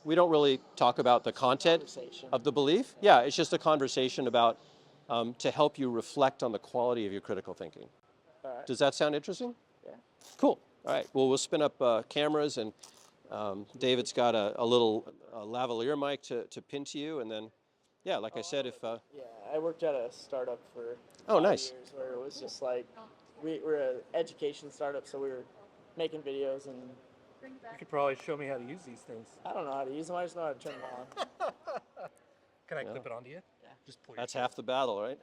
we don't really talk about the content of the belief. Yeah, it's just a conversation about to help you reflect on the quality of your critical thinking. All right. Does that sound interesting? Yeah. Cool. All right. Well, we'll spin up cameras, and David's got a little lavalier mic to pin to you, and then, yeah, like I said, if Yeah, I worked at a startup for Oh, 5 nice. years where it was just like we're an education startup, so we were making videos, and You could probably show me how to use these things. I don't know how to use them. I just know how to turn them on. Can I clip it onto you? Yeah. Just pull that's your half the battle, right?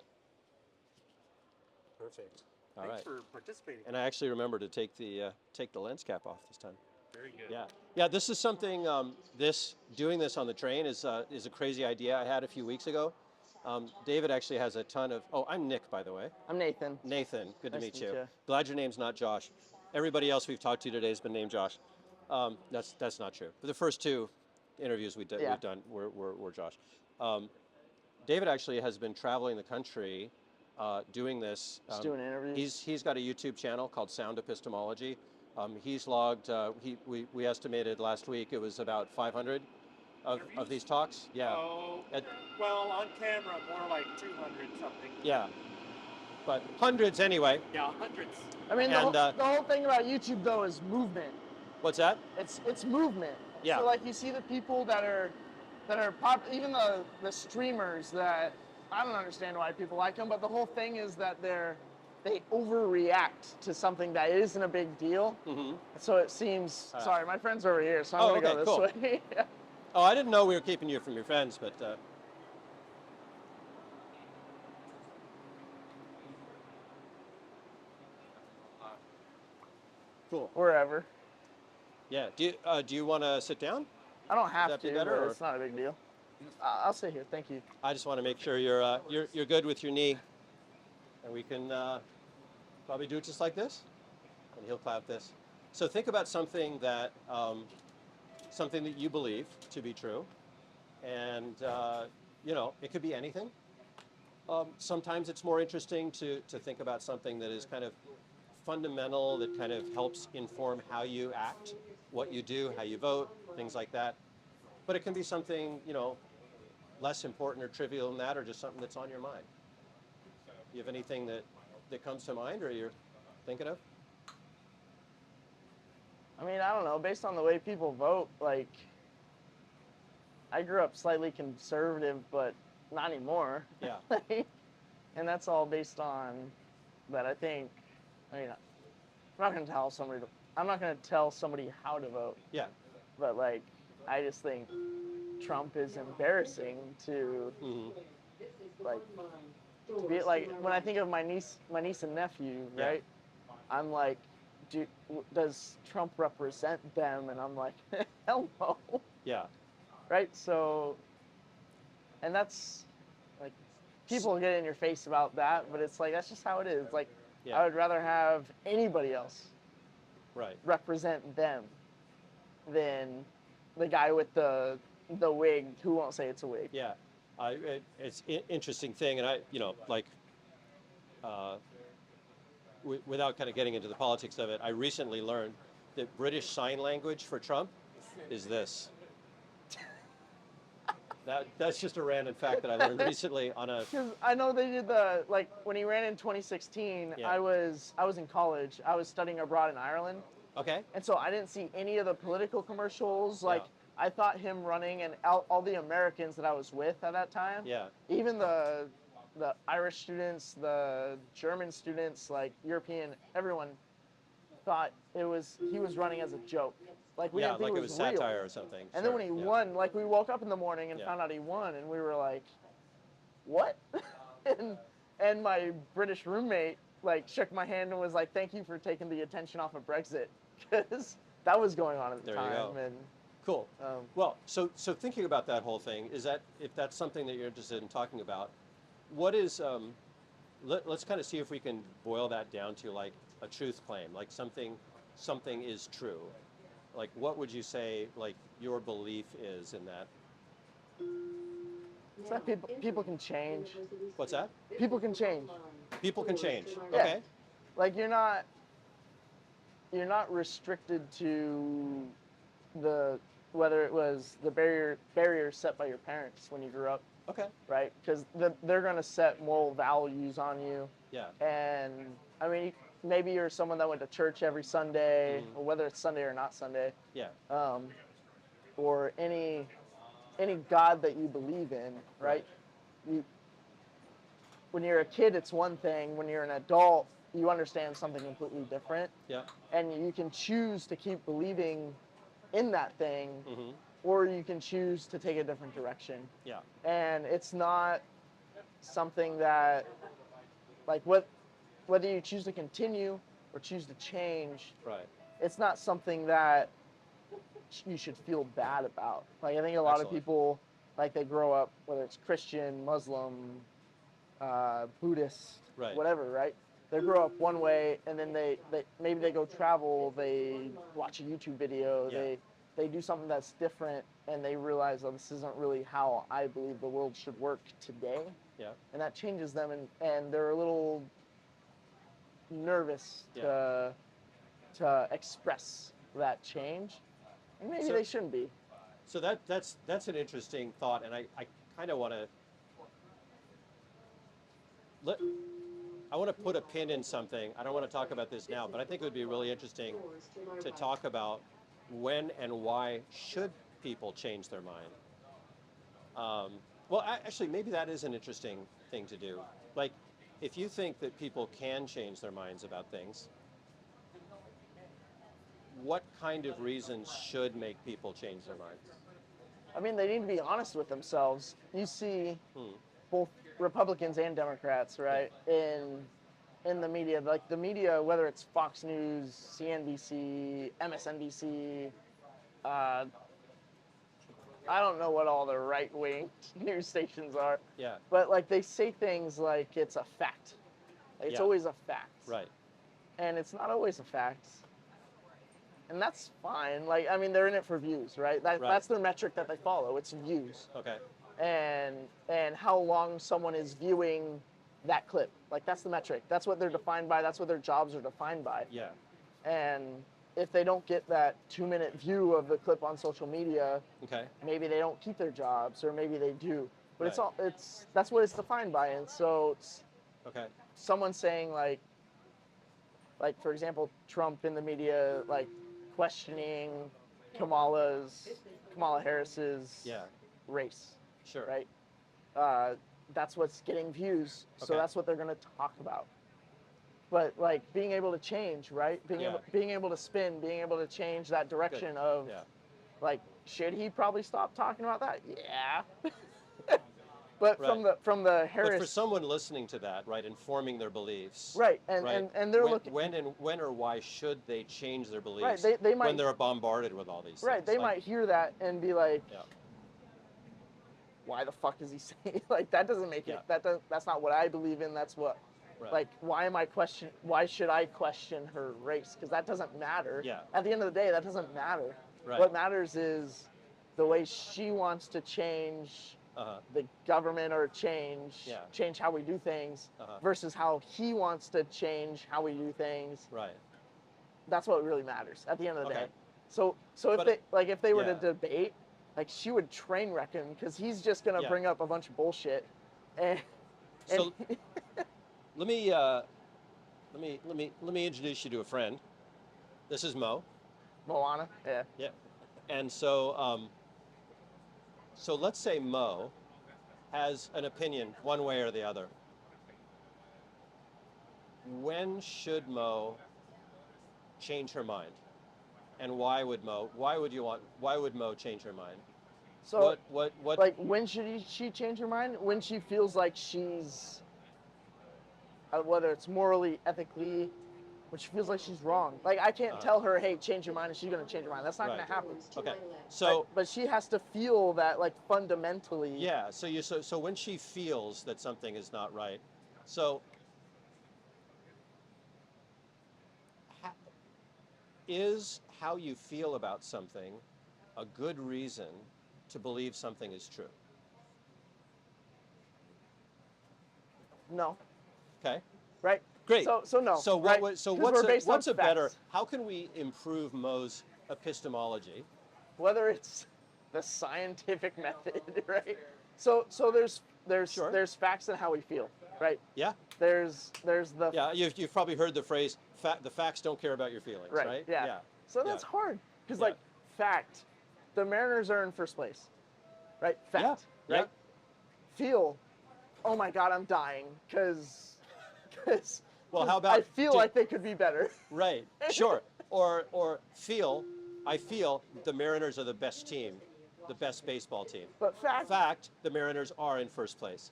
Perfect. All Thanks right. for participating. And I actually remember to take the lens cap off this time. Very good. Yeah, yeah. This is something. Doing this on the train is a crazy idea I had a few weeks ago. David actually has a ton of. Oh, I'm Nick, by the way. I'm Nathan. Nathan, good Nice to meet to you. meet you. Glad your name's not Josh. Everybody else we've talked to today has been named Josh. That's not true. But the first two interviews we've done were Josh. David actually has been traveling the country doing this. Just doing interviews. He's got a YouTube channel called Sound Epistemology. He's logged. We estimated last week it was about 500 of these talks. Yeah. Oh, well, on camera, more like 200 something. Yeah. But hundreds anyway. Yeah, hundreds. I mean, And, the whole thing about YouTube though is movement. What's that? It's movement. Yeah. So like you see the people that are even the streamers that I don't understand why people like them, but the whole thing is that they overreact to something that isn't a big deal. Mm-hmm. So it seems. Sorry, my friend's over here, so I'm gonna go this cool. way. Yeah. Oh, I didn't know we were keeping you from your friends, but. Cool. Wherever. Yeah. Do you want to sit down? I don't have that to, be better, but or- it's not a big deal. I'll sit here. Thank you. I just want to make sure you're good with your knee, and we can probably do it just like this, and he'll clap this. So think about something that you believe to be true, and it could be anything. Sometimes it's more interesting to think about something that is kind of fundamental, that kind of helps inform how you act, what you do, how you vote, things like that. But it can be something, less important or trivial than that, or just something that's on your mind. You have anything that comes to mind, or you're thinking of? I mean, I don't know. Based on the way people vote, like, I grew up slightly conservative, but not anymore. Yeah. And that's all based on that. I mean, I'm not gonna tell somebody how to vote. Yeah. But like, I just think Trump is embarrassing to like to be like when I think of my niece and nephew, right? I'm like, does Trump represent them? And I'm like, hell no. Yeah. Right? So, and that's like, people get in your face about that, but it's like, that's just how it is. Like, I would rather have anybody else represent them than the guy with the wig who won't say it's a wig. Yeah. It's an interesting thing, and without kind of getting into the politics of it, I recently learned that British Sign Language for Trump is this. That's just a random fact that I learned recently on a. Because I know they did when he ran in 2016. Yeah. I was in college. I was studying abroad in Ireland. Okay. And so I didn't see any of the political commercials. Like, I thought him running, and all the Americans that I was with at that time. Yeah. Even the Irish students, the German students, like European, everyone thought he was running as a joke. Like, we didn't think it was real. satire or something. And then when he won, like, we woke up in the morning and found out he won, and we were like, what? and my British roommate, like, shook my hand and was like, thank you for taking the attention off of Brexit, because that was going on at the time. There you go. And, cool. Well, so thinking about that whole thing, is that, if that's something that you're interested in talking about, what is, let's kind of see if we can boil that down to like a truth claim, like something is true. Like, what would you say, like, your belief is in that? it's that people can change. What's that? People can change. People can change. Yeah. Okay. Like, you're not restricted to the whether it was the barriers set by your parents when you grew up, Okay. right? Because they're going to set moral values on you. Yeah. And I mean, maybe you're someone that went to church every Sunday, or whether it's Sunday or not Sunday. Yeah. Or any God that you believe in, right? When you're a kid, it's one thing. When you're an adult, you understand something completely different. Yeah. And you can choose to keep believing in that thing, or you can choose to take a different direction. Yeah. And it's not something that, like, whether you choose to continue or choose to change, right? It's not something that you should feel bad about. Like, I think a lot of people, like, they grow up, whether it's Christian, Muslim, Buddhist, right. whatever, right? They grow up one way, and then they maybe they go travel, they watch a YouTube video, they do something that's different, and they realize, oh, this isn't really how I believe the world should work today. Yeah. And that changes them, and they're a little nervous to express that change. And maybe they shouldn't be. So that's an interesting thought, and I kind of want to put a pin in something. I don't want to talk about this now, but I think it would be really interesting to talk about when and why should people change their mind. Well, actually, maybe that is an interesting thing to do. Like, if you think that people can change their minds about things, what kind of reasons should make people change their minds? I mean, they need to be honest with themselves. You see both Republicans and Democrats, right, in the media. Like, the media, whether it's Fox News, CNBC, MSNBC, I don't know what all the right-wing news stations are. Yeah. But, like, they say things like it's a fact. Like, it's always a fact. Right. And it's not always a fact. And that's fine. Like, I mean, they're in it for views, right? That's their metric that they follow. It's views. Okay. And how long someone is viewing that clip. Like, that's the metric. That's what they're defined by. That's what their jobs are defined by. Yeah. And if they don't get that 2-minute view of the clip on social media, maybe they don't keep their jobs, or maybe they do. But that's what it's defined by. And so it's someone saying, like for example, Trump in the media, like, questioning Kamala Harris's race. Sure. Right? That's what's getting views, so that's what they're going to talk about. But, like, being able to change, right? Being able to spin, being able to change that direction of, like, should he probably stop talking about that? Yeah. But from the Harris. But for someone listening to that, right, informing their beliefs. Right, and they're looking. When or why should they change their beliefs? Right, they might, when they're bombarded with all these things. Right, they might hear that and be like, why the fuck is he saying, like, that doesn't make it, that's not what I believe in, that's what, like, why should I question her race? Because that doesn't matter. Yeah. At the end of the day, that doesn't matter. Right. What matters is the way she wants to change the government, or change how we do things, versus how he wants to change how we do things. Right. That's what really matters at the end of the day. So if they were to debate, like, she would train wreck him, because he's just gonna bring up a bunch of bullshit. So let me introduce you to a friend. This is Mo. Moana. Yeah. Yeah. And so so let's say Mo has an opinion one way or the other. When should Mo change her mind? And why would Mo change her mind? So what like, when should she change her mind? When she feels like she's whether it's morally, ethically, when she feels like she's wrong. Like, I can't tell her, hey, change your mind, and she's going to change her mind. That's not going to happen. Okay. So, but she has to feel that, like, fundamentally. Yeah. So when she feels that something is not right, so is how you feel about something a good reason to believe something is true? No. Okay. Right. Great. So no. So right? what's a better? How can we improve Mo's epistemology? Whether it's the scientific method, right? So there's facts and how we feel, right? Yeah. There's the Yeah. You've probably heard the phrase, the facts don't care about your feelings, right? Yeah. So that's hard because Yeah. like fact, the Mariners are in first place, right? Fact, Yeah. right? Feel, oh my God, I'm dying because Well, how about I feel like they could be better. Right. Sure. Or feel, I feel the Mariners are the best team, the best baseball team. But fact, The Mariners are in first place,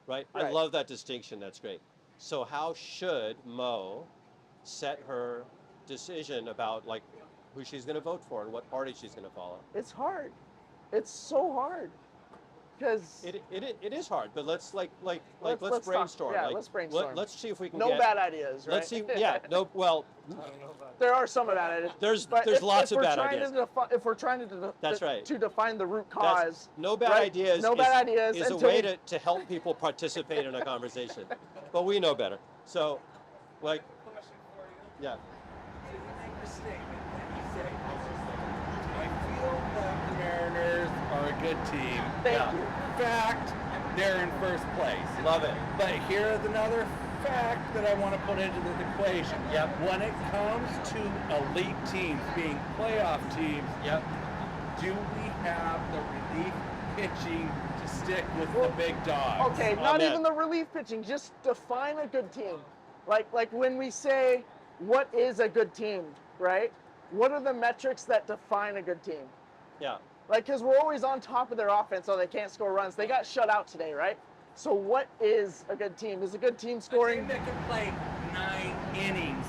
right? I Right. love that distinction. That's great. So how should Mo set her decision about like who she's going to vote for and what party she's going to follow? it's hard. It's so hard because It is hard, but let's let's talk- brainstorm. yeah, let's brainstorm. Let's see if we can no get, bad ideas, right? Let's see. Yeah. No. Well, There are some bad ideas. There's but lots if of we're bad trying ideas. if we're trying to That's right. to define the root That's- cause, no bad right? ideas. No bad ideas is a until way we- to help people participate in a conversation, but we know better. So, like, yeah, So you make the statement and you say, I feel that the Mariners are a good team. Thank Yeah. you. Fact, they're in first place. love it. But here's another fact that I want to put into the equation. Yep. When it comes to elite teams being playoff teams, Yep. do we have the relief pitching to stick with the big dogs? Okay, not Amen. even the relief pitching. Just define a good team. Like when we say what is a good team, right? What are the metrics that define a good team? Yeah. Like, because we're always on top of their offense, so they can't score runs. They got shut out today, right? So what is a good team? Is a good team A scoring? team that can play 9 innings.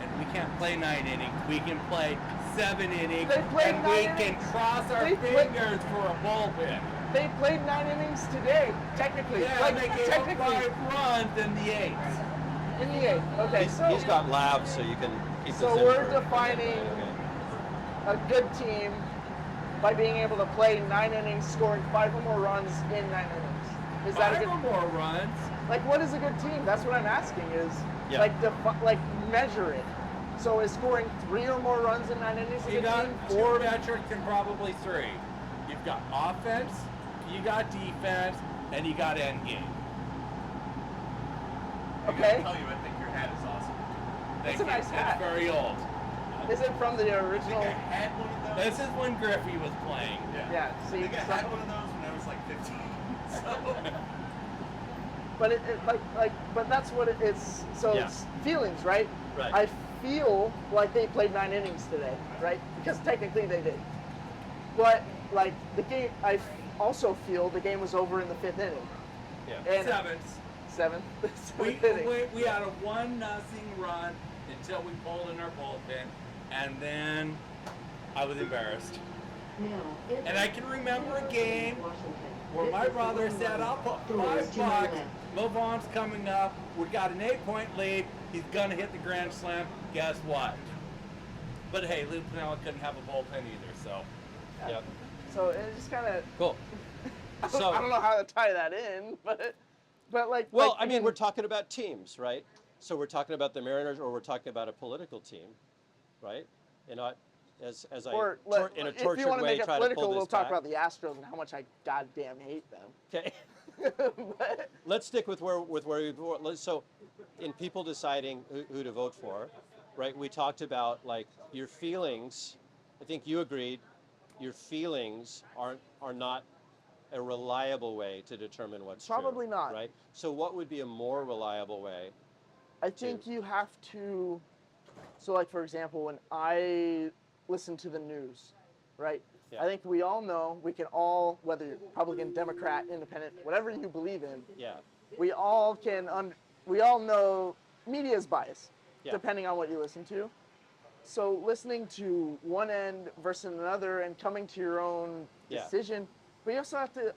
And we can't play 9 innings. We can play 7 innings. They played and 9 we can innings. cross our They played- fingers for a bullpen. They played 9 innings today, technically. Yeah, like they gave up technically 5 runs in the 8th. in the 8th. Okay, He's got labs, so you can keep So this in we're for- defining- Okay. a good team by being able to play 9 innings, scoring 5 or more runs in 9 innings. Is that a 5 good? or more runs. Like, what is a good team? That's what I'm asking. Is Yeah. like measure it. So is scoring 3 or more runs in 9 innings a You good got team? 4 metrics and probably 3. You've got offense, you got defense, and you got end game. Okay. tell you, I think your hat is awesome. Thank It's a you. nice hat. It's very old. Is it from the I original? think I had one of those. This is when Griffey was playing. Yeah. I See, think I had one of those when I was like 15. So, but but that's what it is. So Yeah. it's feelings, right? Right. I feel like they played 9 innings today, right? Because technically they did. But like the game, I also feel the game was over in the 5th inning. Yeah. And 7th. Seventh. We, seventh inning. we had a 1-0 run until we pulled in our bullpen, and then I was embarrassed. And I can remember a game where my brother said, I'll put $5, Movan's coming up, we got an 8-point lead, he's gonna hit the grand slam, guess what? But hey, Lou Pinella couldn't have a bullpen either, so. Yep. So it just kind of. Cool. I So, don't know how to tie that in, but like. well, like, I mean, again, we're talking about teams, right? So we're talking about the Mariners, or we're talking about a political team, right? And as I Or in a if you tortured want to way make it try to political, pull we'll this talk back. about the Astros and how much I goddamn hate them. Okay. But- Let's stick with where so in people deciding who to vote for, right? We talked about like your feelings. I think you agreed. Your feelings are not a reliable way to determine what's true. Probably not. Right. So what would be a more reliable way? I think you have to. So, like for example, when I listen to the news, right? Yeah. I think we all know. We can all, whether you're Republican, Democrat, Independent, whatever you believe in, Yeah. we all we all know media is biased, Yeah. depending on what you listen to. So listening to one end versus another and coming to your own Yeah. decision, but you also have to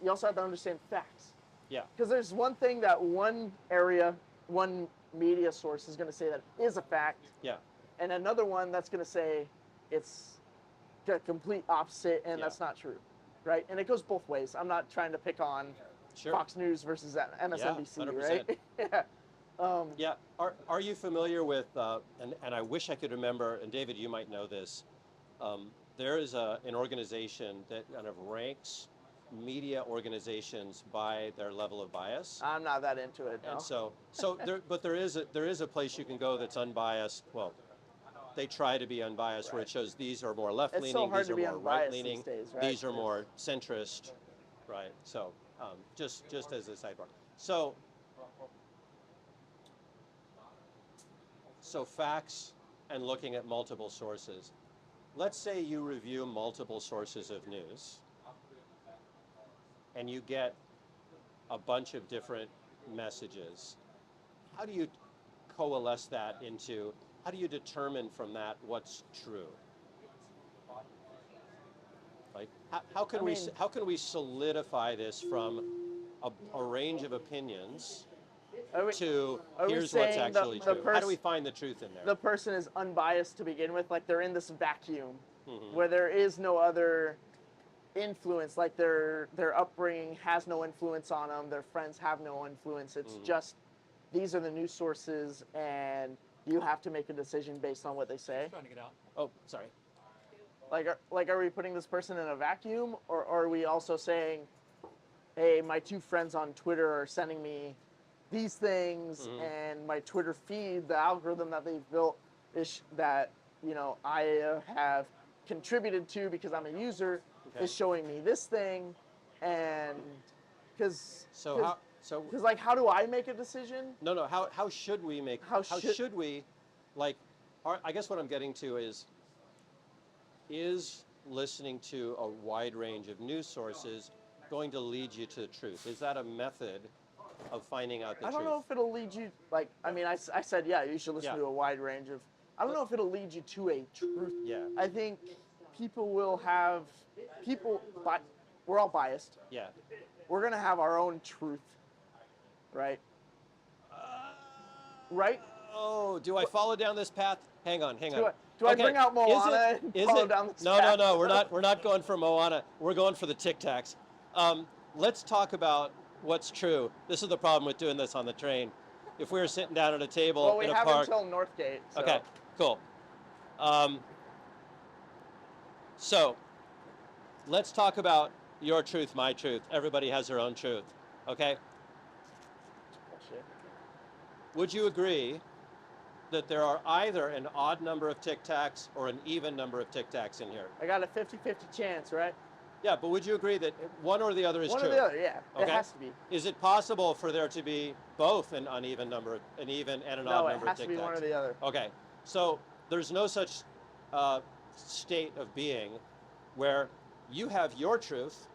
you also have to understand facts. Yeah. Because there's one thing that one area, one media source is going to say that is a fact, Yeah. and another one that's going to say it's the complete opposite and Yeah. that's not true, right? And it goes both ways. I'm not trying to pick on Sure. Fox News versus MSNBC, 100%. right? Yeah. Yeah. Are you familiar with? And I wish I could remember. And David, you might know this. there is an organization that kind of ranks media organizations by their level of bias. I'm not that into it. And No. but there is a place you can go that's unbiased. Well, they try to be unbiased, where it shows these are more left-leaning, It's so hard these to are be more unbiased right-leaning, these days, right? these are more centrist, right? So just as a sidebar. So facts and looking at multiple sources. Let's say you review multiple sources of news and you get a bunch of different messages. How do you coalesce that into, how do you determine from that what's true? Like, how can we solidify this from a range of opinions to here's what's actually true? How do we find the truth in there? The person is unbiased to begin with, like they're in this vacuum where there is no other influence, like their upbringing has no influence on them, their friends have no influence. It's just these are the news sources, and you have to make a decision based on what they say. Trying to get out. Oh, sorry. Like, are we putting this person in a vacuum, or are we also saying, hey, my two friends on Twitter are sending me these things, and my Twitter feed, the algorithm that they've built, is that I have contributed to because I'm a user, is showing me this thing, and because like, how do I make a decision? No. How should we make? How should we, like? I guess what I'm getting to is listening to a wide range of news sources going to lead you to the truth? Is that a method of finding out the truth? I don't know if it'll lead you, like, I mean, I said, yeah, you should listen to a wide range of, I don't know if it'll lead you to a truth. Yeah. I think people will have, we're all biased. Yeah. We're going to have our own truth, right? Right? Oh, do I follow down this path? Hang on. Do I bring out Moana and follow down this path? No, we're not going for Moana. We're going for the Tic Tacs. Let's talk about what's true. This is the problem with doing this on the train. If we were sitting down at a table in a park. Well, we have until Northgate. So. Okay, cool. So let's talk about your truth, my truth. Everybody has their own truth, okay? Bullshit. Would you agree that there are either an odd number of Tic Tacs or an even number of Tic Tacs in here? I got a 50-50 chance, right? Yeah, but would you agree that one or the other is true? One or the other, yeah. Okay. It has to be. Is it possible for there to be both an uneven number, an even and an odd number of Tic Tacs? No, it has to be one or the other. Okay, so there's no such state of being where you have your truth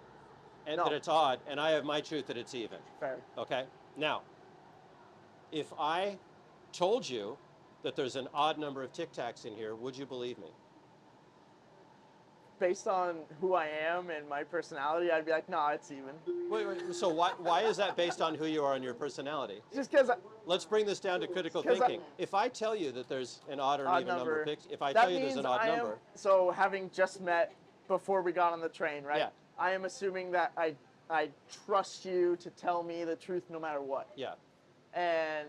and that it's odd, and I have my truth that it's even. Fair. Okay? Now, if I told you that there's an odd number of Tic Tacs in here, would you believe me? Based on who I am and my personality, I'd be like, no, it's even. Wait, so why is that based on who you are and your personality? Just because. Let's bring this down to critical thinking. If I tell you that there's an odd or an even number of Tic Tacs, if I tell you there's an odd number. So having just met before we got on the train, right? Yeah. I am assuming that I trust you to tell me the truth no matter what. Yeah. And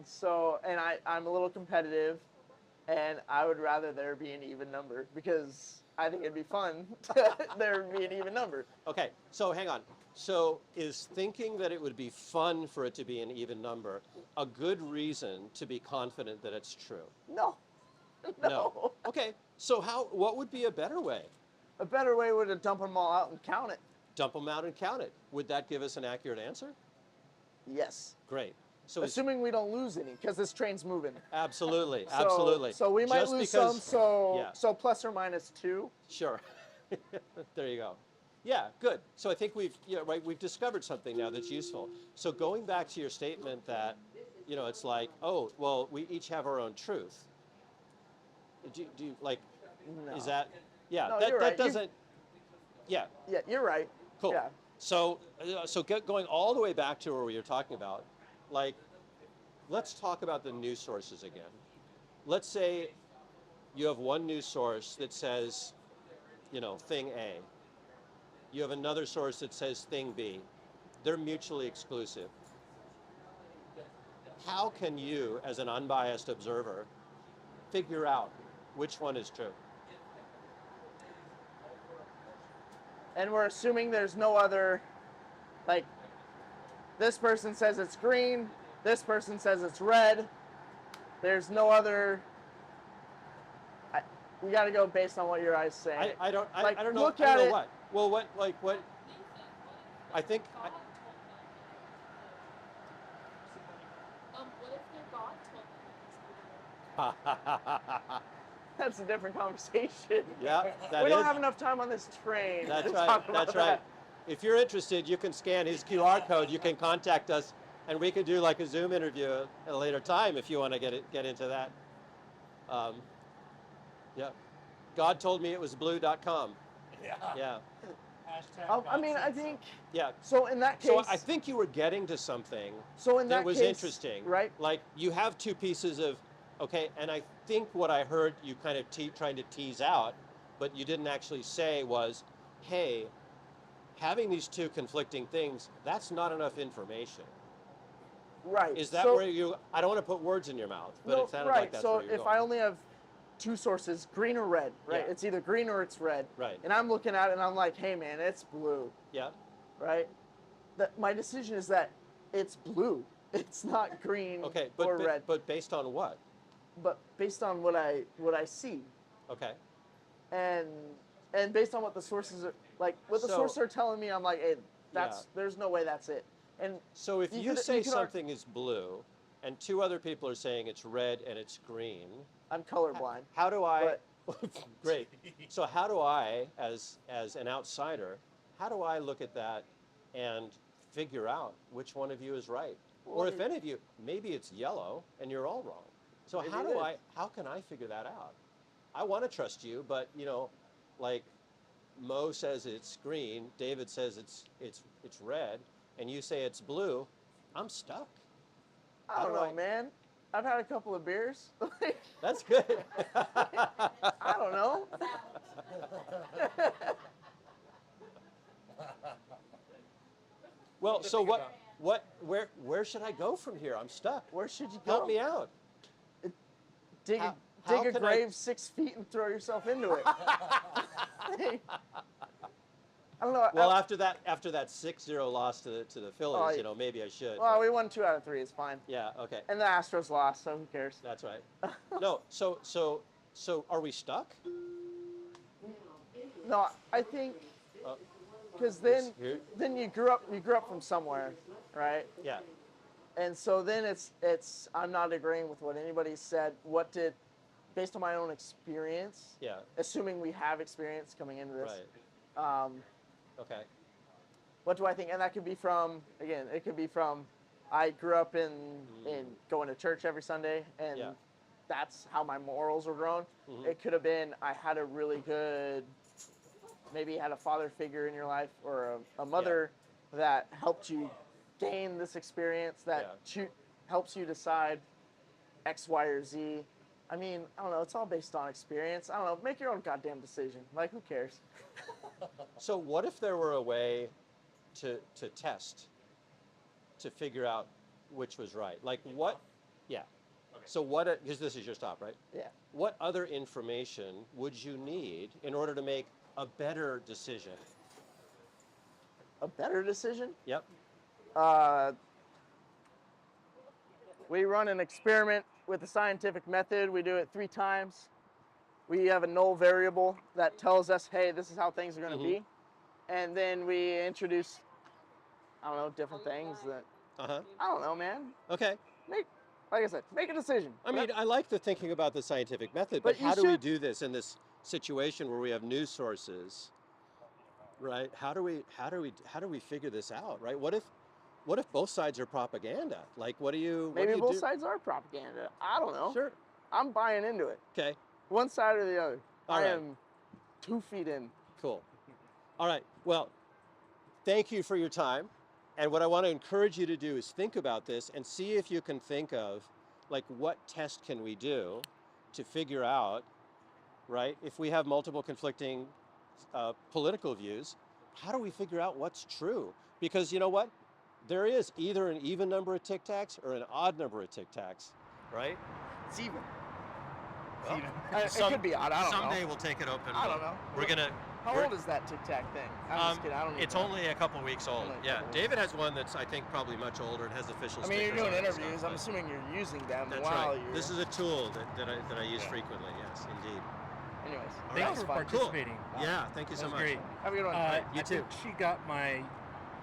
so I'm a little competitive, and I would rather there be an even number because I think it'd be fun there be an even number. Okay, so hang on. So is thinking that it would be fun for it to be an even number a good reason to be confident that it's true? No. No. Okay, so what would be a better way? A better way would to dump them all out and count it. Dump them out and count it. Would that give us an accurate answer? Yes. Great. So assuming we don't lose any, because this train's moving. Absolutely, absolutely. So we might lose some, so plus or minus 2. Sure. There you go. Yeah, good. So I think we've discovered something now that's useful. So going back to your statement that, it's like, oh, well, we each have our own truth. Do you like, no. Is that, yeah, no, that doesn't, yeah. Yeah, you're right. Cool. Yeah. So going all the way back to where we were talking about, like, let's talk about the news sources again. Let's say you have one news source that says, thing A. You have another source that says thing B. They're mutually exclusive. How can you, as an unbiased observer, figure out which one is true? and we're assuming there's no other, like, this person says it's green, this person says it's red, there's no other, we got to go based on what your eyes say. I don't know. Look I don't know at what. Well, what I think. What if their God told them? That's a different conversation. Yeah, that we is. don't have enough time on this train. That's to right. talk about That's right. If you're interested, you can scan his QR code. You can contact us, and we could do like a Zoom interview at a later time if you want to get into that. Yeah. God told me it was blue.com. Yeah. Yeah. Hashtag I mean, God I said think. Yeah. So in that case. So I think you were getting to something So in that that was case, interesting. right? Like you have two pieces of, okay, and I think what I heard you kind of trying to tease out, but you didn't actually say was, hey, having these two conflicting things, that's not enough information. Right. Is that so, where you, I don't want to put words in your mouth, but no, it sounded right. like that's so where you're if going. I only have two sources, green or red, right? Yeah. It's either green or it's red. Right. And I'm looking at it and I'm like, hey man, it's blue, Yeah. right? My decision is that it's blue. It's not green Okay, or red. but based on what? But based on what I see, Okay. and based on what the sources are like, what the So- sources are telling me, I'm like, hey, there's no way that's it. And So if you could- say could something is blue, and two other people are saying it's red and it's green, I'm colorblind. how do I? Great. So how do I, as an outsider, how do I look at that and figure out which one of you is right? Or if any of you, maybe it's yellow and you're all wrong. So Maybe how it do is. how can I figure that out? I want to trust you, but like Mo says it's green, David says it's red, and you say it's blue, I'm stuck. I don't know, man. I've had a couple of beers. That's good. I don't know. Well, so where should I go from here? I'm stuck. Where should you go? Help me out. Dig How a can grave 6 feet and throw yourself into it. I don't know. Well, after that 6-0 loss to the Phillies, Oh, maybe I should. Well, we won 2 out of 3. It's fine. Yeah. Okay. And the Astros lost, so who cares? That's right. No. So are we stuck? No, I think because then you grew up from somewhere, right? Yeah. And so then it's I'm not agreeing with what anybody said. Based on my own experience. Yeah. Assuming we have experience coming into this. Right. Okay. What do I think? And that could be from, again, it could be from, I grew up in going to church every Sunday, and Yeah. that's how my morals were grown. Mhm. It could have been, I had a really good, maybe you had a father figure in your life, or a mother that helped you gain this experience, that helps you decide X, Y, or Z. I mean, I don't know, it's all based on experience. I don't know, make your own goddamn decision. Like, who cares? So what if there were a way to test, to figure out which was right? Like what? Yeah. Okay. So what? Because this is your stop, right? Yeah. What other information would you need in order to make a better decision? A better decision? Yep. We run an experiment with the scientific method. We do it 3 times. We have a null variable that tells us, hey, this is how things are going to be. And then we introduce, I don't know, different things that, I don't know, man. Okay. Like I said, make a decision. I mean, I like the thinking about the scientific method, But but you how do we should- do this in this situation where we have news sources, right? How do we figure this out, right? What if both sides are propaganda? Like, what do you? Maybe what do you both do? sides are propaganda. I don't know. Sure. I'm buying into it. Okay. One side or the other. All I right. am 2 feet in. Cool. All right. Well, thank you for your time. And what I want to encourage you to do is think about this and see if you can think of, like, what test can we do to figure out, right? If we have multiple conflicting political views, how do we figure out what's true? Because you know what? There is either an even number of Tic Tacs or an odd number of Tic Tacs, right? It's even. Well, It could be odd. I don't know. Someday we'll take it open. I don't know. We're gonna How old is that Tic Tac thing? I'm just kidding. I don't. It's only a couple weeks old. Yeah, David has one that's I think probably much older and has official. I mean, you're stickers doing on it and interviews. stuff, I'm assuming you're using them that's while right. you're. This is a tool that I use frequently. Yes, indeed. Anyways, Thanks for participating. Cool. Yeah, thank you so That was much. great. have a good one. You I too. think she got my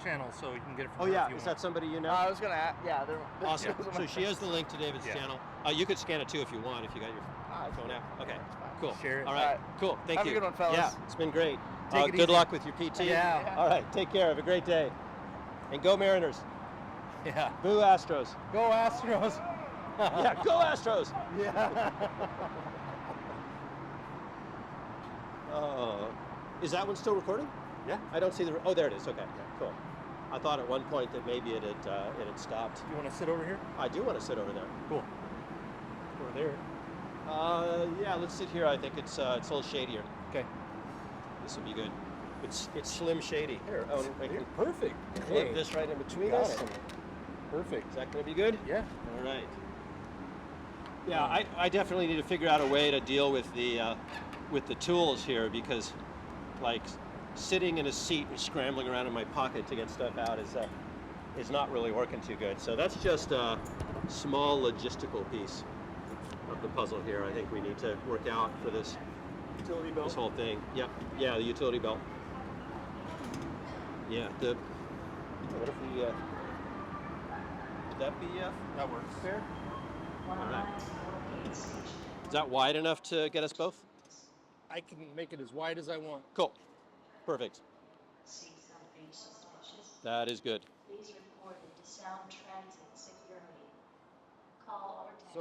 channel, so you can get it from Oh her yeah, if you is want. that somebody you know? I was gonna. Yeah, they're Awesome. those are So my she has the link to David's Yeah. channel. You could scan it too if you want, if you got your phone app. Okay, cool. Share it. All right, All right. cool. Thank Have a you. good one, fellas. Yeah, it's been great. Take it Good easy. luck with your PT. Yeah. All right, take care. Have a great day. And go Mariners. Yeah. Boo Astros. Go Astros. Yeah, go Astros. Yeah. Oh, is that one still recording? Yeah. I don't see the. Oh, there it is. Okay, cool. I thought at one point that maybe it had stopped. You want to sit over here? I do want to sit over there. Cool. Over there. Yeah, let's sit here. I think it's a little shadier. Okay. This would be good. It's slim shady. Here, I can Perfect. flip this right in between got us. it. Perfect. Is that going to be good? Yeah. All right. Yeah, I definitely need to figure out a way to deal with the tools here because, like, sitting in a seat and scrambling around in my pocket to get stuff out is not really working too good. So that's just a small logistical piece of the puzzle here. I think we need to work out for this Utility belt. this whole thing. Yep. Yeah, the utility belt. Yeah. What if we? Would that be That works. fair? All right. Is that wide enough to get us both? I can make it as wide as I want. Cool. Perfect. That is good. Please report it to Sound Transit Security. Call or text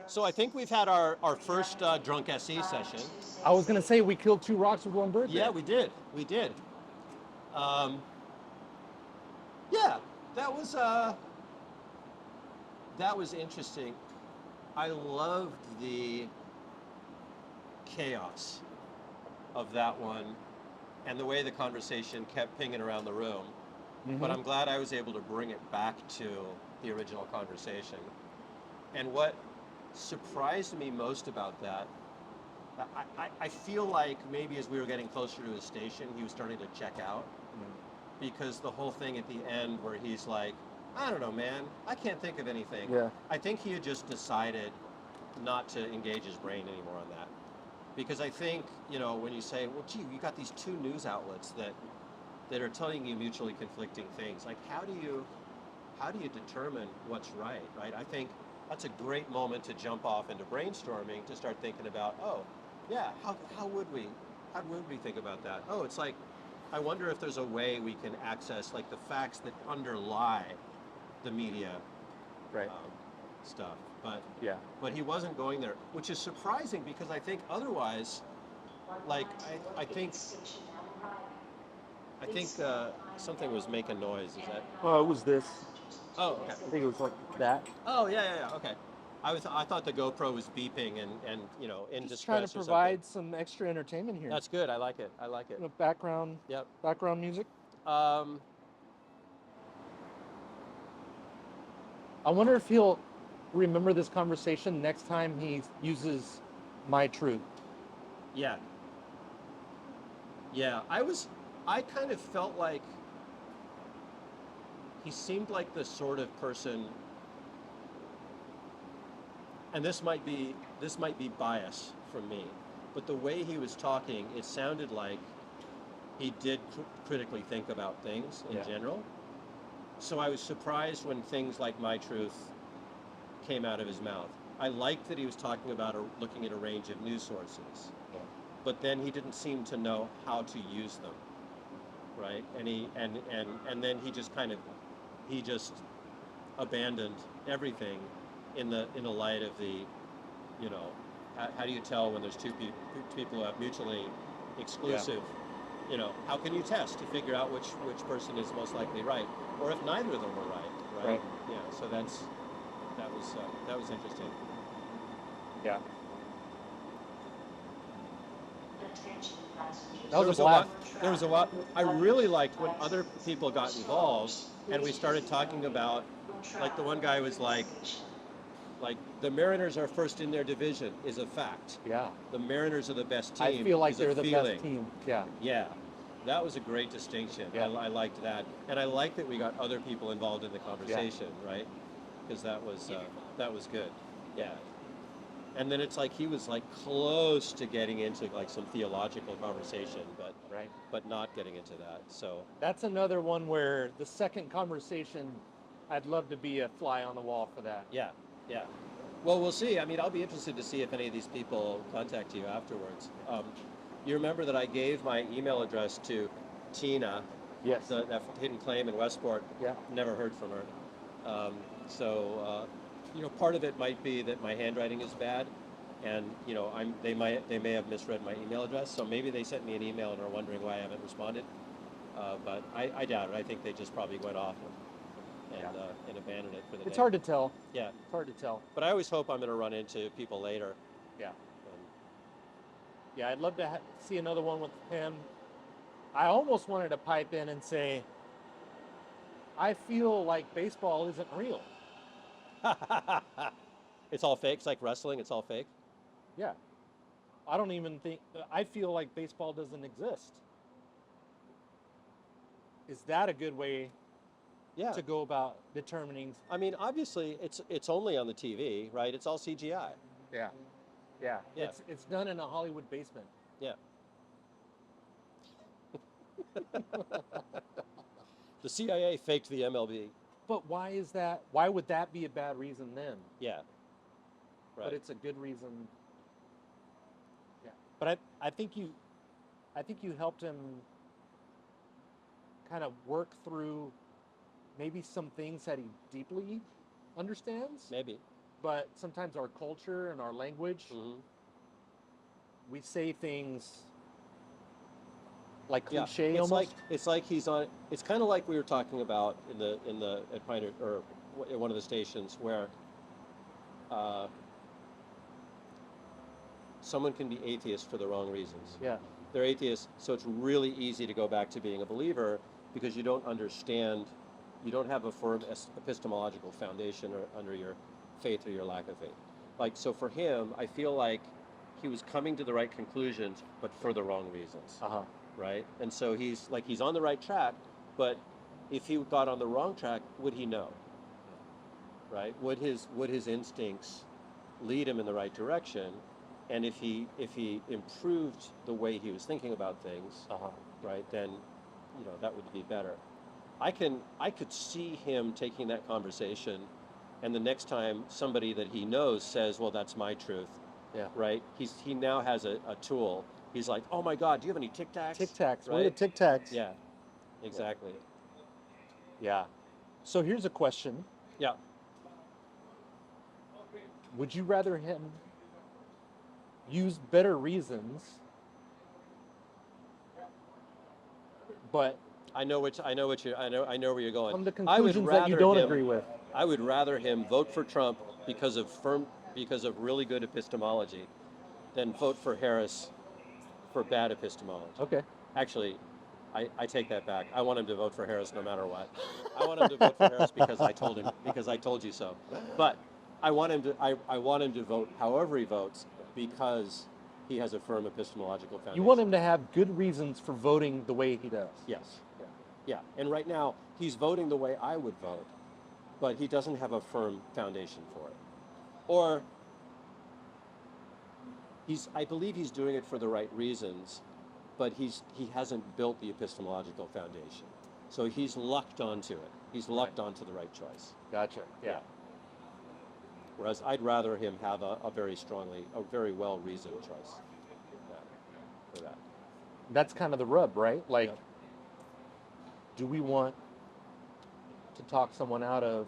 So I think we've had our first drunk SE session. I was gonna say we killed 2 rocks with 1 bird. Yeah, we did. Yeah, that was interesting. I loved the chaos of that one and the way the conversation kept pinging around the room. But I'm glad I was able to bring it back to the original conversation. And what surprised me most about that, I feel like maybe as we were getting closer to his station, he was starting to check out. Because the whole thing at the end where he's like, I don't know, man, I can't think of anything. Yeah. I think he had just decided not to engage his brain anymore on that. Because I think, when you say, well, gee, you got these 2 news outlets that are telling you mutually conflicting things, like how do you determine what's right? I think that's a great moment to jump off into brainstorming to start thinking about, oh, yeah, how would we think about that? Oh, it's like, I wonder if there's a way we can access like the facts that underlie the media stuff. But he wasn't going there, which is surprising because I think otherwise, like I think something was making noise. Is that? Oh, it was this. Oh, okay. I think it was like that. Oh, yeah. Okay. I thought the GoPro was beeping and in Just trying to distress or provide some extra entertainment here. something. That's good. I like it. Background. Yep. Background music. I wonder if he'll remember this conversation next time he uses my truth. Yeah. I kind of felt like he seemed like the sort of person, and this might be bias from me, but the way he was talking, it sounded like he did critically think about things in general. So I was surprised when things like my truth came out of his mouth. I liked that he was talking about looking at a range of news sources, but then he didn't seem to know how to use them, right? And then he just abandoned everything in the light of the, how do you tell when there's 2 people who have mutually exclusive, how can you test to figure out which person is most likely right, or if neither of them were right? Yeah. So that was interesting. Yeah. Attention passengers. That was a blast. There was a lot. I really liked when other people got involved and we started talking about, like the one guy was like, Like the Mariners are first in their division is a fact. Yeah. The Mariners are the best team. I feel like is they're a the feeling. best team. Yeah. Yeah, that was a great distinction. Yeah. I liked that, and I like that we got other people involved in the conversation, right? Because that was good. Yeah. And then it's like he was like close to getting into like some theological conversation, but not getting into that. So that's another one where the second conversation, I'd love to be a fly on the wall for that. Yeah. Yeah. Well, we'll see. I mean, I'll be interested to see if any of these people contact you afterwards. You remember that I gave my email address to Tina, Yes. that hidden claim in Westport. Yeah. Never heard from her. Part of it might be that my handwriting is bad, and they may have misread my email address. So maybe they sent me an email and are wondering why I haven't responded. But I doubt it. I think they just probably went off and abandoned it for the day. It's hard to tell. Yeah. It's hard to tell. But I always hope I'm going to run into people later. Yeah. Yeah, I'd love to see another one with him. I almost wanted to pipe in and say, I feel like baseball isn't real. It's all fake. It's like wrestling. It's all fake. Yeah. I feel like baseball doesn't exist. Is that a good way to go about determining? I mean, obviously, it's only on the TV, right? It's all CGI. Yeah. Yeah. It's done in a Hollywood basement. Yeah. The CIA faked the MLB. But why is that? Why would that be a bad reason then? Yeah. Right. But it's a good reason. Yeah. But I think you helped him kind of work through maybe some things that he deeply understands. Maybe. But sometimes our culture and our language, we say things like cliche almost. It's like he's on. It's kind of like we were talking about at Pioneer or at one of the stations where someone can be atheist for the wrong reasons. Yeah. They're atheists, so it's really easy to go back to being a believer because you don't understand, you don't have a firm epistemological foundation under your faith or your lack of faith. Like, so for him, I feel like he was coming to the right conclusions, but for the wrong reasons. Right? And so he's on the right track, but if he got on the wrong track, would he know? Right? Would his instincts lead him in the right direction? And if he improved the way he was thinking about things, right, then that would be better. I could see him taking that conversation, and the next time somebody that he knows says, "Well, that's my truth," right? He now has a tool. He's like, "Oh my God, do you have any Tic Tacs?" Tic Tacs. Right? What are Tic Tacs? Yeah, exactly. Yeah. So here's a question. Yeah. Would you rather him use better reasons, but I know where you're going. come to conclusions that you don't agree with? I would rather him vote for Trump because of really good epistemology than vote for Harris for bad epistemology. Okay. Actually, I take that back. I want him to vote for Harris no matter what. I want him to vote for Harris because I told you so. But I want him to vote however he votes because he has a firm epistemological foundation. You want him to have good reasons for voting the way he does. Yes. Yeah. And right now he's voting the way I would vote, but he doesn't have a firm foundation for it. Or I believe he's doing it for the right reasons, but he hasn't built the epistemological foundation. So he's lucked onto it. He's lucked onto the right choice. Gotcha. Yeah. Whereas I'd rather him have a very well-reasoned choice for that. That's kind of the rub, right? Like, do we want to talk someone out of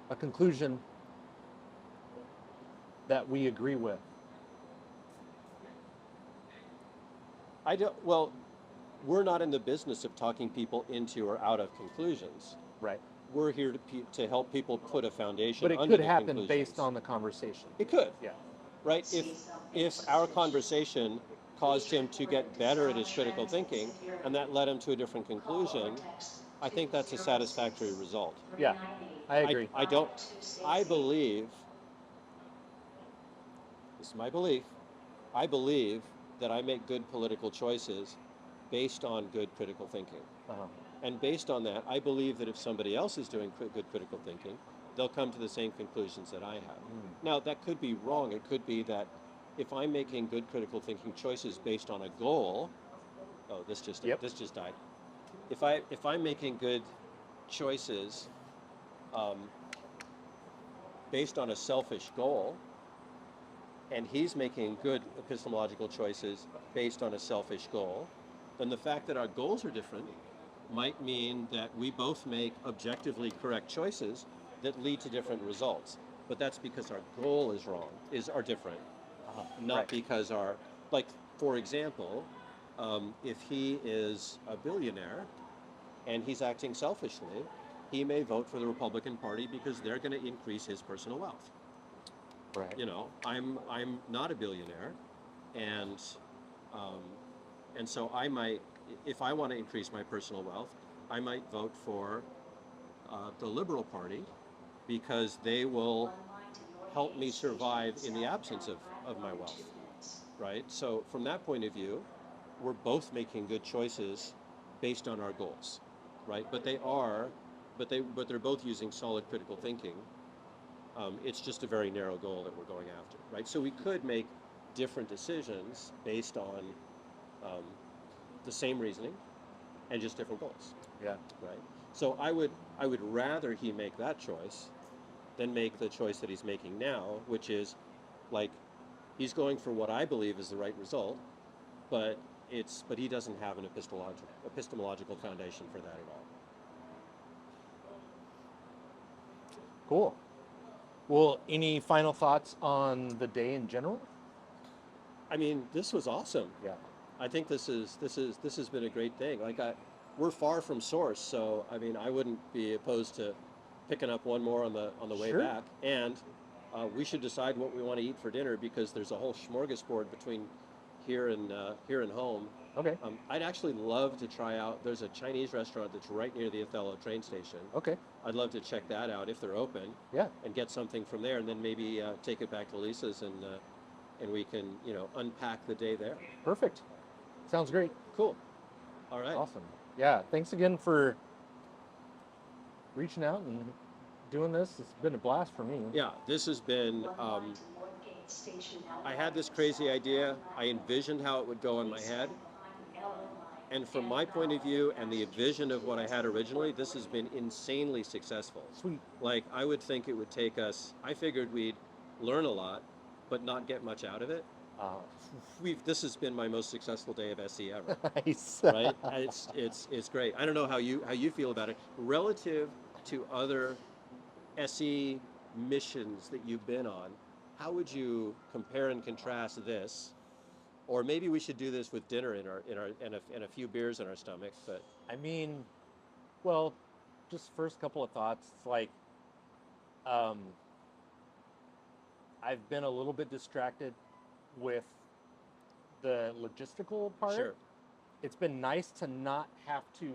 a conclusion that we agree with? Well, we're not in the business of talking people into or out of conclusions. Right. We're here to help people put a foundation. But it under could the happen conclusions. based on the conversation. It could. Yeah. Right. If our conversation caused him to get better at his critical thinking, and that led him to a different conclusion, I think that's a satisfactory result. Yeah, I agree. I don't. I believe. This is my belief. I believe that I make good political choices based on good critical thinking. Uh-huh. And based on that, I believe that if somebody else is doing good critical thinking, they'll come to the same conclusions that I have. Now, that could be wrong. It could be that if I'm making good critical thinking choices based on a goal, this just died. If I'm making good choices based on a selfish goal, and he's making good epistemological choices based on a selfish goal, then the fact that our goals are different might mean that we both make objectively correct choices that lead to different results. But that's because our goal are different, not because like, for example, if he is a billionaire and he's acting selfishly, he may vote for the Republican Party because they're going to increase his personal wealth. Right. You know, I'm not a billionaire, and so I might, if I want to increase my personal wealth, I might vote for the Liberal Party because they will help me survive in the absence of my wealth, right? So from that point of view, we're both making good choices based on our goals, right? But they're both using solid critical thinking. It's just a very narrow goal that we're going after, right? So we could make different decisions based on the same reasoning and just different goals. Yeah. Right. So I would rather he make that choice than make the choice that he's making now, which is like he's going for what I believe is the right result, but he doesn't have an epistemological foundation for that at all. Cool. Well, any final thoughts on the day in general? I mean, this was awesome. Yeah. I think this has been a great thing. Like we're far from source, so I mean, I wouldn't be opposed to picking up one more on the way back. And we should decide what we want to eat for dinner because there's a whole smorgasbord between here and home. Okay. I'd actually love to try out. There's a Chinese restaurant that's right near the Othello train station. Okay. I'd love to check that out if they're open. Yeah. And get something from there, and then maybe take it back to Lisa's and we can unpack the day there. Perfect. Sounds great. Cool. All right. Awesome. Yeah. Thanks again for reaching out and doing this. It's been a blast for me. Yeah. This has been. I had this crazy idea. I envisioned how it would go in my head. And from my point of view and the vision of what I had originally, this has been insanely successful. Sweet. Like, I would think it would take us, I figured we'd learn a lot, but not get much out of it. This has been my most successful day of SE ever. Nice. Right? It's great. I don't know how you feel about it. Relative to other SE missions that you've been on, how would you compare and contrast this? Or maybe we should do this with dinner and a few beers in our stomach. But I mean, well, just first couple of thoughts. It's like, I've been a little bit distracted with the logistical part. Sure. It's been nice to not have to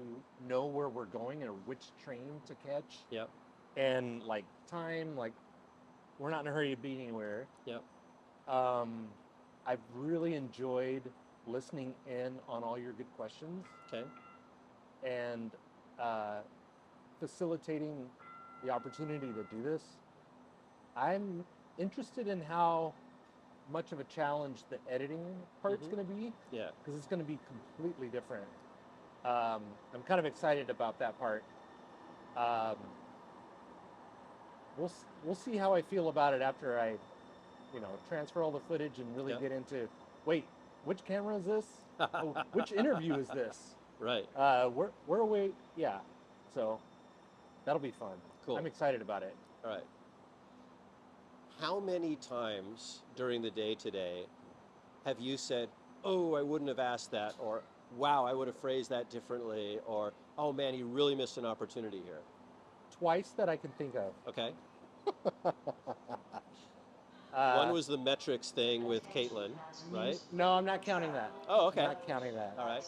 know where we're going or which train to catch. Yep. And like time, like we're not in a hurry to be anywhere. Yep. I've really enjoyed listening in on all your good questions. Okay. And facilitating the opportunity to do this. I'm interested in how much of a challenge the editing part's going to be. Yeah. Because it's going to be completely different. I'm kind of excited about that part. We'll see how I feel about it after I transfer all the footage and really get into, wait, which camera is this? Oh, which interview is this? Right. Where are we? Yeah. So that'll be fun. Cool. I'm excited about it. All right. How many times during the day today have you said, oh, I wouldn't have asked that, or wow, I would have phrased that differently, or oh man, you really missed an opportunity here? Twice that I can think of. Okay. One was the metrics thing with Caitlin, right? No, I'm not counting that. Oh, okay. I'm not counting that. All right.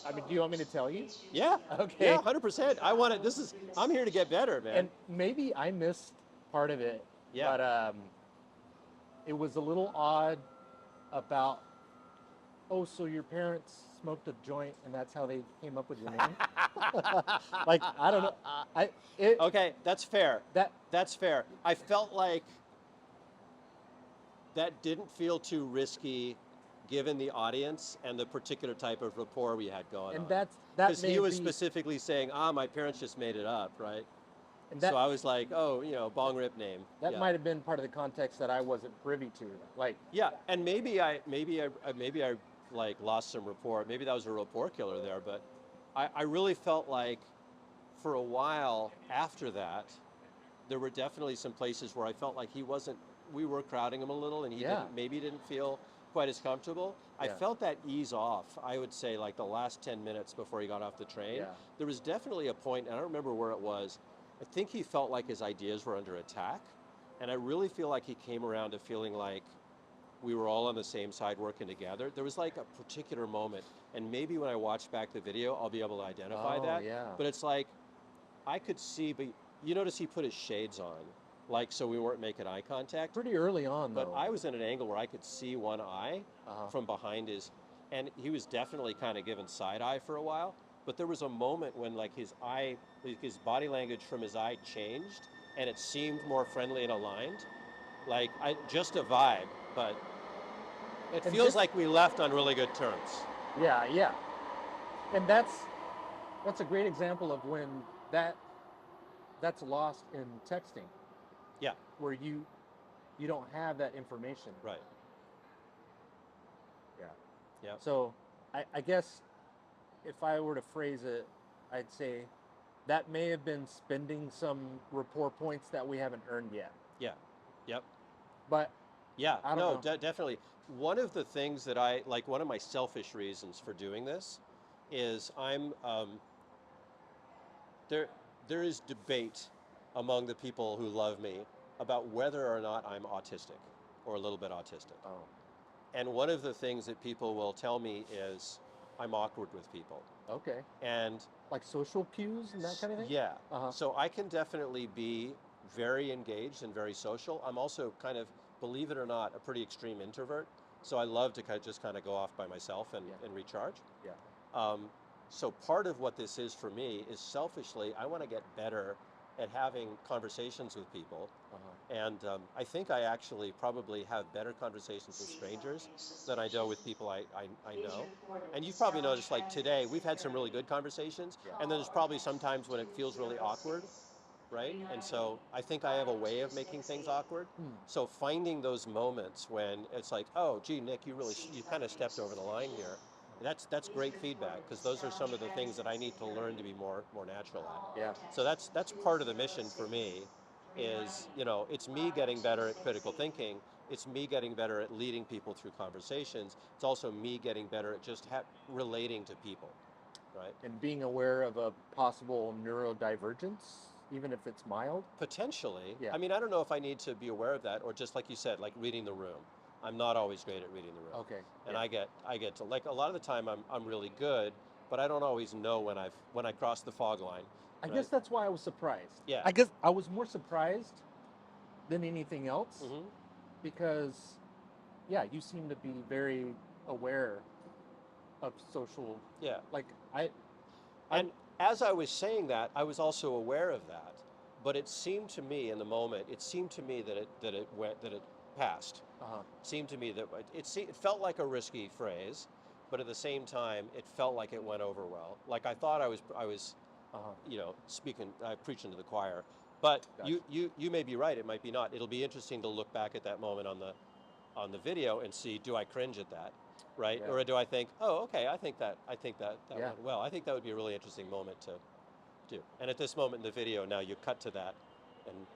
I mean, do you want me to tell you? Yeah. Okay. Yeah, 100%. I want it. I'm here to get better, man. And maybe I missed part of it. Yeah. But it was a little odd about, oh, so your parents smoked a joint and that's how they came up with your name? Like, I don't know. Okay, that's fair. That That's fair. I felt like that didn't feel too risky given the audience and the particular type of rapport we had going and on. that Because may he was be, specifically saying, my parents just made it up, right? and So I was like, bong rip name. that Yeah. might have been part of the context that I wasn't privy to. Like, Yeah, and maybe I like lost some rapport. Maybe that was a rapport killer there, but I really felt like for a while after that, there were definitely some places where I felt like we were crowding him a little, and he Yeah. didn't feel quite as comfortable. I Yeah. felt that ease off, I would say, like the last 10 minutes before he got off the train. Yeah. There was definitely a point, and I don't remember where it was, I think he felt like his ideas were under attack, and I really feel like he came around to feeling like we were all on the same side working together. There was like a particular moment, and maybe when I watch back the video, I'll be able to identify Oh, that. yeah. But it's like, I could see, but you notice he put his shades on, like so we weren't making eye contact. pretty early on, But though. I was in an angle where I could see one eye Uh-huh. from behind and he was definitely kind of giving side eye for a while. But there was a moment when like his body language from his eye changed, and it seemed more friendly and aligned. Like just a vibe, but it And feels this- like we left on really good terms. Yeah, yeah. And that's a great example of when that's lost in texting, Yeah, where you don't have that information. right. Yeah. Yeah. So I guess if I were to phrase it, I'd say that may have been spending some rapport points that we haven't earned yet. Yeah. Yep. But Yeah, I don't no, know. definitely. One of the things that one of my selfish reasons for doing this is there is debate among the people who love me about whether or not I'm autistic or a little bit autistic. oh, And one of the things that people will tell me is I'm awkward with people. okay. And Like social cues and that kind of thing? yeah, Uh-huh. so I can definitely be very engaged and very social. I'm also kind of, believe it or not, a pretty extreme introvert. So I love to just kind of go off by myself and recharge. Yeah. So part of what this is for me is selfishly, I want to get better at having conversations with people. Uh-huh. And I think I actually probably have better conversations with strangers than I do with people I know. And you've probably noticed, like today, we've had some really good conversations, and then there's probably some times when it feels really awkward, right? And so I think I have a way of making things awkward. So finding those moments when it's like, oh, gee, Nick, you kind of stepped over the line here. That's great feedback, because those are some of the things that I need to learn to be more natural at. Yeah. So that's part of the mission for me, is it's me getting better at critical thinking. It's me getting better at leading people through conversations. It's also me getting better at just relating to people, right? And being aware of a possible neurodivergence, even if it's mild. Potentially. Yeah. I mean, I don't know if I need to be aware of that, or just like you said, like reading the room. I'm not always great at reading the room. Okay. And yeah. I get to, like, a lot of the time I'm really good, but I don't always know when I cross the fog line. I right? guess that's why I was surprised. Yeah. I guess I was more surprised than anything else, Mhm. because, yeah, you seem to be very aware of social. Yeah. Like And as I was saying that, I was also aware of that, but it seemed to me in the moment, that it passed. uh It seemed to me that it felt like a risky phrase, but at the same time, it felt like it went over well. Like I thought I was preaching to the choir. But Gotcha. you may be right. It might be not. It'll be interesting to look back at that moment on the video and see, do I cringe at that, right? Yeah. Or do I think, oh, okay, I think that Yeah. went well. I think that would be a really interesting moment to do. And at this moment in the video, now you cut to that, and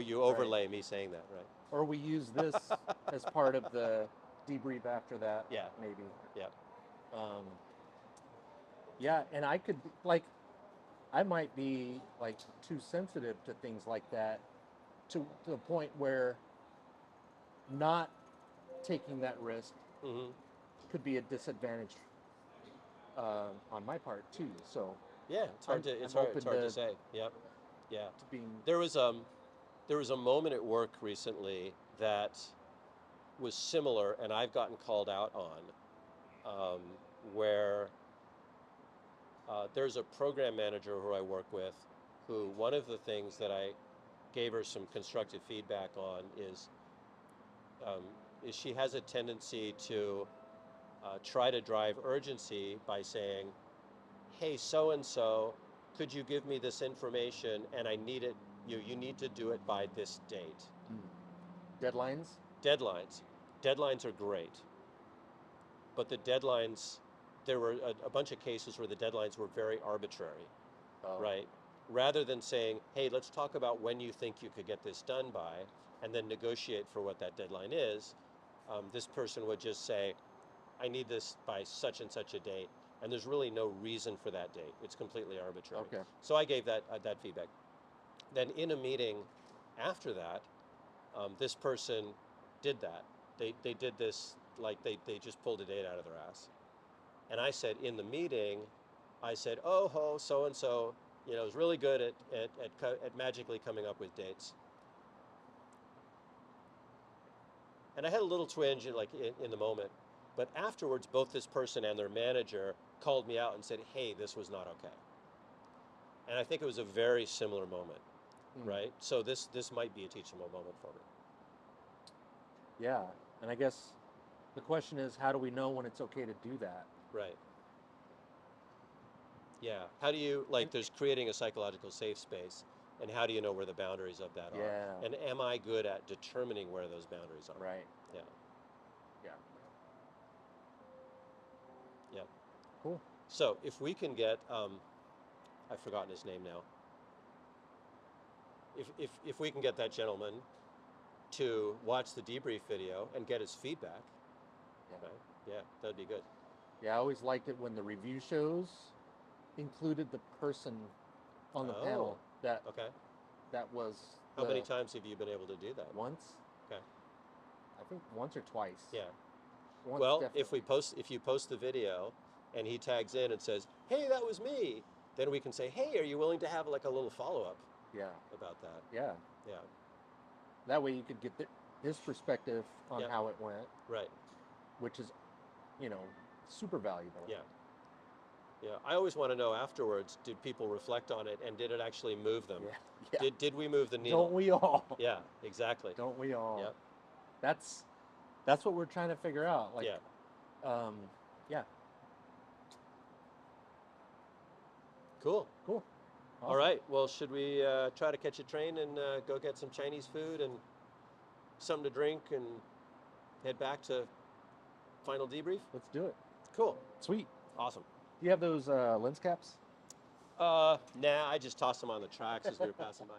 you overlay me saying that, right? Or we use this as part of the debrief after that. Yeah. Maybe. Yeah. Yeah, and I could, like, I might be like too sensitive to things like that, to the point where not taking that risk Mm-hmm. could be a disadvantage on my part too. So Yeah, it's hard to say. Yep. Yeah. to being There was a moment at work recently that was similar, and I've gotten called out on, where there's a program manager who I work with, who one of the things that I gave her some constructive feedback on is she has a tendency to try to drive urgency by saying, "Hey, so and so, could you give me this information? And I need it. You need to do it by this date." deadlines. Deadlines are great, but the deadlines, there were a bunch of cases where the deadlines were very arbitrary, right? Rather than saying, "Hey, let's talk about when you think you could get this done by, and then negotiate for what that deadline is," this person would just say, "I need this by such and such a date," and there's really no reason for that date. It's completely arbitrary. Okay. So I gave that feedback. Then in a meeting after that, this person did that. They did this, like they just pulled a date out of their ass. And I said in the meeting, I said, "Oh ho, so and so, is really good at magically coming up with dates." And I had a little twinge in the moment, but afterwards, both this person and their manager called me out and said, "Hey, this was not okay." And I think it was a very similar moment, right? So this might be a teachable moment for me. Yeah, and I guess the question is, how do we know when it's okay to do that? Right. Yeah. How do you, there's creating a psychological safe space, and how do you know where the boundaries of that are? Yeah. And am I good at determining where those boundaries are? Right. Yeah. Yeah. Yeah. Cool. So if we can get, I've forgotten his name now. If we can get that gentleman to watch the debrief video and get his feedback, Yeah. right? Yeah, that'd be good. Yeah, I always liked it when the review shows included the person on the panel that Okay. was. How many times have you been able to do that? Once. Okay. I think once or twice. Yeah. Once, Well, definitely. if you post the video and he tags in and says, "Hey, that was me," then we can say, "Hey, are you willing to have a little follow-up Yeah. about that?" Yeah. Yeah. That way you could get his perspective on Yep. how it went, Right. which is, super valuable. Yeah. Yeah. I always want to know afterwards, did people reflect on it and did it actually move them? Yeah. Yeah. Did we move the needle? Don't we all? Yeah, exactly. Don't we all? Yep. That's what we're trying to figure out. Yeah. Yeah. Cool. Cool. All right. Well, should we try to catch a train and go get some Chinese food and something to drink and head back to final debrief? Let's do it. Cool. Sweet. Awesome. Do you have those lens caps? Nah, I just tossed them on the tracks as we were passing by.